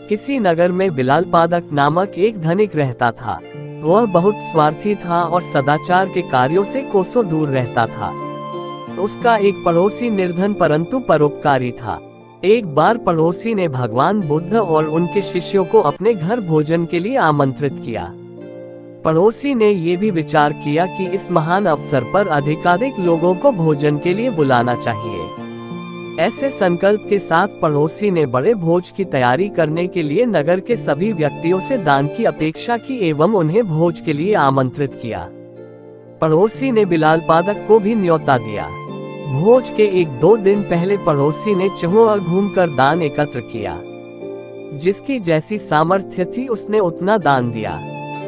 किसी नगर में बिलालपादक नामक एक धनिक रहता था। वह बहुत स्वार्थी था और सदाचार के कार्यों से कोसों दूर रहता था। उसका एक पड़ोसी निर्धन परंतु परोपकारी था। एक बार पड़ोसी ने भगवान बुद्ध और उनके शिष्यों को अपने घर भोजन के लिए आमंत्रित किया। पड़ोसी ने ये भी विचार किया कि इस महान अवसर पर अधिकाधिक लोगों को भोजन के लिए बुलाना चाहिए। ऐसे संकल्प के साथ पड़ोसी ने बड़े भोज की तैयारी करने के लिए नगर के सभी व्यक्तियों से दान की अपेक्षा की एवं उन्हें भोज के लिए आमंत्रित किया। पड़ोसी ने बिलालपादक को भी न्योता दिया। भोज के 1-2 दिन पहले पड़ोसी ने चहुआ घूमकर दान एकत्र किया। जिसकी जैसी सामर्थ्य थी उसने उतना दान दिया।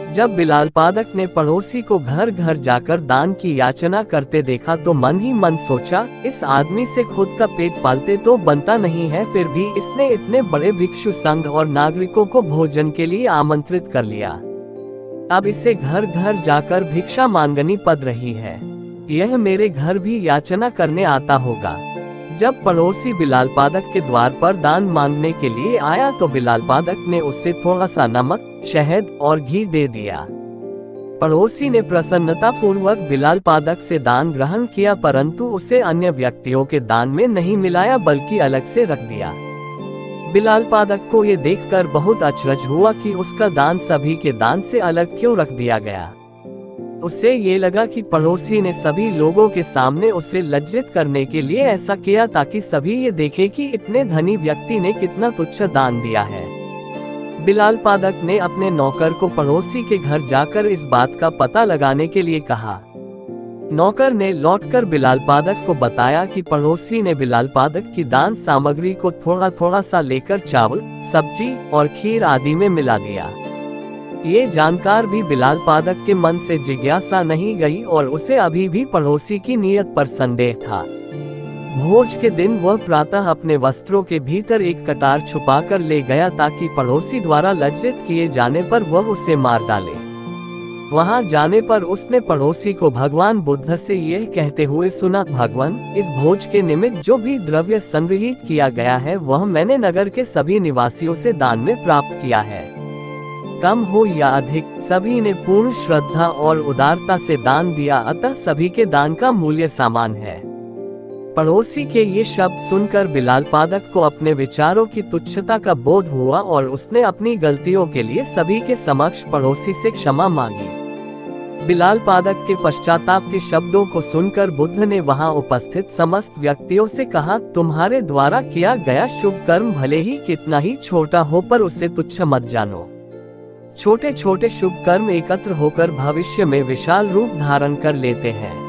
जब बिलालपादक ने पड़ोसी को घर घर जाकर दान की याचना करते देखा तो मन ही मन सोचा, इस आदमी से खुद का पेट पालते तो बनता नहीं है, फिर भी इसने इतने बड़े भिक्षु संघ और नागरिकों को भोजन के लिए आमंत्रित कर लिया। अब इसे घर घर जाकर भिक्षा मांगनी पड़ रही है। यह मेरे घर भी याचना करने आता होगा। जब पड़ोसी बिलालपादक के द्वार पर दान मांगने के लिए आया तो बिलालपादक ने उससे थोड़ा सा नमक, शहद और घी दे दिया। पड़ोसी ने प्रसन्नता पूर्वक बिलालपादक से दान ग्रहण किया, परंतु उसे अन्य व्यक्तियों के दान में नहीं मिलाया बल्कि अलग से रख दिया। बिलालपादक को ये देखकर बहुत अचरज हुआ कि उसका दान सभी के दान से अलग क्यों रख दिया गया। उसे ये लगा कि पड़ोसी ने सभी लोगों के सामने उसे लज्जित करने के लिए ऐसा किया ताकि सभी ये देखे कि इतने धनी व्यक्ति ने कितना तुच्छ दान दिया है। बिलालपादक ने अपने नौकर को पड़ोसी के घर जाकर इस बात का पता लगाने के लिए कहा। नौकर ने लौटकर बिलालपादक को बताया कि पड़ोसी ने बिलालपादक की दान सामग्री को थोड़ा थोड़ा सा लेकर चावल, सब्जी और खीर आदि में मिला दिया। ये जानकार भी बिलालपादक के मन से जिज्ञासा नहीं गई और उसे अभी भी पड़ोसी की नीयत पर संदेह था। भोज के दिन वह प्रातः अपने वस्त्रों के भीतर एक कटार छुपाकर ले गया ताकि पड़ोसी द्वारा लज्जित किए जाने पर वह उसे मार डाले। वहां जाने पर उसने पड़ोसी को भगवान बुद्ध से यह कहते हुए सुना, भगवान, इस भोज के निमित्त जो भी द्रव्य संग्रहित किया गया है वह मैंने नगर के सभी निवासियों से दान में प्राप्त किया है। कम हो या अधिक, सभी ने पूर्ण श्रद्धा और उदारता से दान दिया, अतः सभी के दान का मूल्य समान है। पड़ोसी के ये शब्द सुनकर बिलालपादक को अपने विचारों की तुच्छता का बोध हुआ और उसने अपनी गलतियों के लिए सभी के समक्ष पड़ोसी से क्षमा मांगी। बिलालपादक के पश्चाताप के शब्दों को सुनकर बुद्ध ने वहां उपस्थित समस्त व्यक्तियों से कहा, तुम्हारे द्वारा किया गया शुभ कर्म भले ही कितना ही छोटा हो पर उसे तुच्छ मत जानो। छोटे छोटे शुभ कर्म एकत्र होकर भविष्य में विशाल रूप धारण कर लेते हैं।